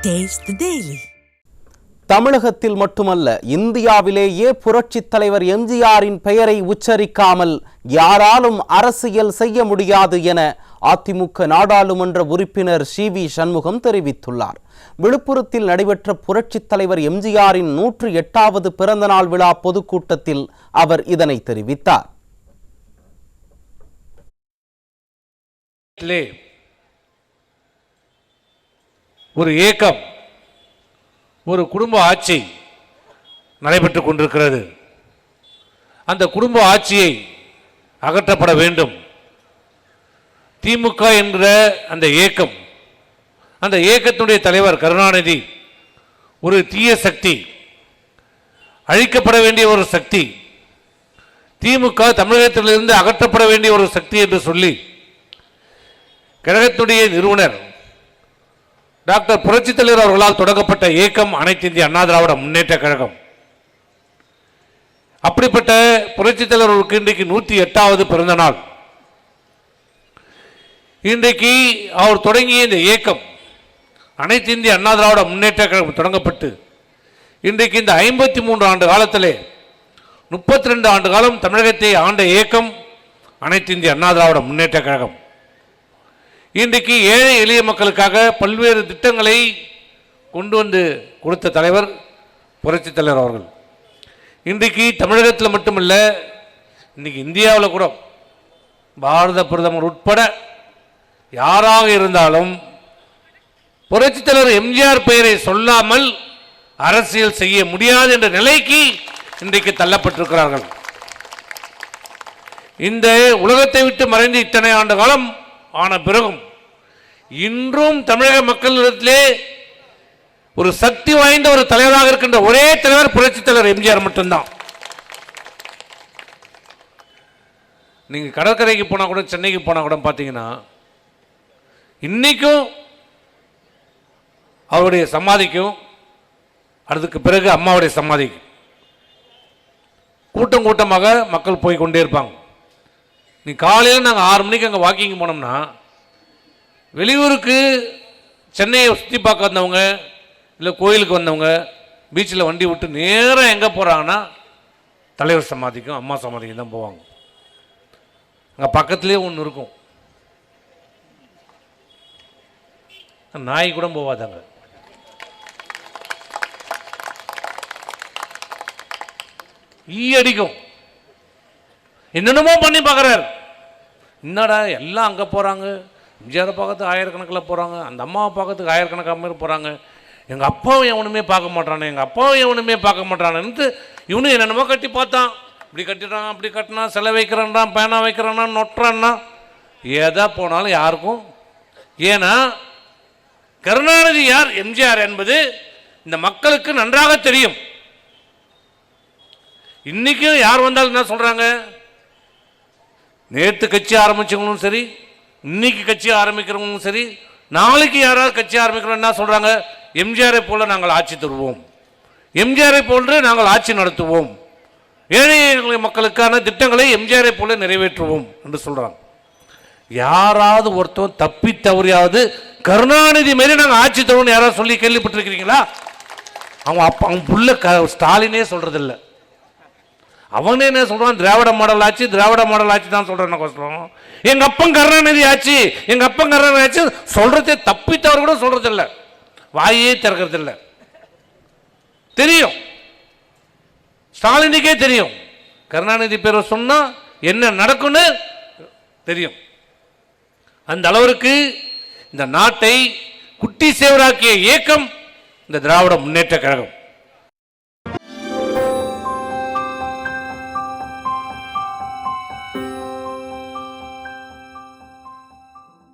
Taste the Daily. தமிழகத்தில் மட்டுமல்ல, இந்தியாவிலேயே புரட்சித் தலைவர் எம்ஜிஆரின் பெயரை உச்சரிக்காமல் யாராலும் அரசியல் செய்ய முடியாது என அதிமுக நாடாளுமன்ற உறுப்பினர் சி.வி. சண்முகம் தெரிவித்துள்ளார். விழுப்புரத்தில் நடைபெற்ற புரட்சித் தலைவர் எம்ஜிஆரின் 108வது பிறந்தநாள் விழா பொதுக்கூட்டத்தில் அவர் இதனை தெரிவித்தார். ஒரு ஏக்கம், ஒரு குடும்ப ஆட்சி நடைபெற்றுக் கொண்டிருக்கிறது. அந்த குடும்ப ஆட்சியை அகற்றப்பட வேண்டும். திமுக என்ற அந்த ஏக்கம், அந்த ஏக்கத்தினுடைய தலைவர் கருணாநிதி ஒரு தீய சக்தி, அழிக்கப்பட வேண்டிய ஒரு சக்தி, திமுக தமிழகத்திலிருந்து அகற்றப்பட வேண்டிய ஒரு சக்தி என்று சொல்லி கழகத்துடைய நிறுவனர் டாக்டர் புரட்சித் தலைவர் அவர்களால் தொடங்கப்பட்ட இயக்கம் அனைத்து இந்திய அண்ணா திராவிட முன்னேற்ற கழகம். அப்படிப்பட்ட புரட்சித் தலைவருக்கு இன்றைக்கு 108வது பிறந்த நாள். இன்றைக்கு அவர் தொடங்கிய இந்த இயக்கம் அனைத்து இந்திய அண்ணா திராவிட முன்னேற்ற கழகம் தொடங்கப்பட்டு இன்றைக்கு இந்த 53 ஆண்டு காலத்திலே 32 ஆண்டு காலம் தமிழகத்தை ஆண்ட இயக்கம் அனைத்து இந்திய அண்ணா திராவிட முன்னேற்ற கழகம். இன்றைக்கு ஏழை எளிய மக்களுக்காக பல்வேறு திட்டங்களை கொண்டு வந்து கொடுத்த தலைவர் புரட்சித் தலைவர் அவர்கள். இன்றைக்கு தமிழகத்தில் மட்டுமல்ல, இன்றைக்கி இந்தியாவில் கூட பாரத பிரதமர் உட்பட யாராக இருந்தாலும் புரட்சித் தலைவர் எம்ஜிஆர் பெயரை சொல்லாமல் அரசியல் செய்ய முடியாது என்ற நிலைக்கு இன்றைக்கு தள்ளப்பட்டிருக்கிறார்கள். இந்த உலகத்தை விட்டு மறைந்து இத்தனை ஆண்டு காலம் ஆன பிறகும் இன்றும் தமிழக மக்களிடத்திலே ஒரு சக்தி வாய்ந்த ஒரு தலைவராக இருக்கின்ற ஒரே தலைவர் புரட்சித் தலைவர் எம்ஜிஆர் மட்டும்தான். நீங்க கடற்கரைக்கு போனா கூட, சென்னைக்கு போனா கூட பார்த்தீங்கன்னா இன்னைக்கும் அவருடைய சமாதிக்கும் அதுக்கு பிறகு அம்மாவுடைய சமாதிக்கும் கூட்டம் கூட்டமாக மக்கள் போய் கொண்டே இருப்பாங்க. நீ காலையில் நாங்கள் 6 மணிக்கு அங்கே வாக்கிங் போனோம்னா வெளியூருக்கு சென்னையை சுற்றி பார்க்க வந்தவங்க, இல்லை கோயிலுக்கு வந்தவங்க பீச்சில் வண்டி விட்டு நேராக எங்கே போகிறாங்கன்னா தலைவர் சமாதிக்கும் அம்மா சமாதிக்கும் தான் போவாங்க. அங்கே பக்கத்துலேயே ஒன்று இருக்கும், நாய் கூட போவாதாங்க. ஈ அடிக்கும், என்னென்னமோ பண்ணி பார்க்குறாரு. என்னடா எல்லாம் அங்கே போகிறாங்க, எம்ஜிஆரை பார்க்கறதுக்கு ஆயிரக்கணக்கில் போகிறாங்க, அந்த அம்மாவை பார்க்கறதுக்கு ஆயிரக்கணக்காக மாதிரி போகிறாங்க, எங்கள் அப்பாவும் எவனுமே பார்க்க மாட்டானே, எங்கள் அப்பாவும் எவனுமே பார்க்க மாட்டானேன்ட்டு இவனு என்னென்னமோ கட்டி பார்த்தான். இப்படி கட்டிட்டான், அப்படி கட்டினா, சிலை வைக்கிறான்றான், பேனா வைக்கிறான்னா, நொட்டுறான்னா, எதா போனாலும் யாருக்கும். ஏன்னா கருணாநிதி யார், எம்ஜிஆர் என்பது இந்த மக்களுக்கு நன்றாக தெரியும். இன்றைக்கும் யார் வந்தாலும் என்ன சொல்கிறாங்க, நேற்று கட்சி ஆரம்பிச்சவங்களும் சரி, இன்னைக்கு கட்சி ஆரம்பிக்கிறவங்களும் சரி, நாளைக்கு யாராவது கட்சி ஆரம்பிக்கிறோம் என்ன சொல்கிறாங்க, எம்ஜிஆரை போல நாங்கள் ஆட்சி தருவோம், எம்ஜிஆரை போன்று நாங்கள் ஆட்சி நடத்துவோம், ஏழை மக்களுக்கான திட்டங்களை எம்ஜிஆரை போல நிறைவேற்றுவோம் என்று சொல்கிறாங்க. யாராவது ஒருத்தன் தப்பி தவறியாவது கருணாநிதி மாரி நாங்கள் ஆட்சி தருவோம்னு யாராவது சொல்லி கேள்விப்பட்டிருக்கிறீங்களா? அவங்க புள்ள ஸ்டாலினே சொல்றதில்ல. அவனே என்ன சொல்றான், திராவிட மாடல் ஆட்சி, திராவிட மாடல் ஆட்சி தான் சொல்றான். கஷ்டம், எங்க அப்பன் கருணாநிதி ஆட்சி, எங்க அப்பன் கருணாநிதி ஆட்சி சொல்றதே தப்பித்தவர் கூட சொல்றது இல்லை, வாயே திறக்கிறது இல்லை. தெரியும், ஸ்டாலினுக்கே தெரியும் கருணாநிதி பேரை சொன்னா என்ன நடக்கும்னு தெரியும். அந்த அளவிற்கு இந்த நாட்டை குட்டி சேவராக்கிய இயக்கம் இந்த திராவிட முன்னேற்ற கழகம்.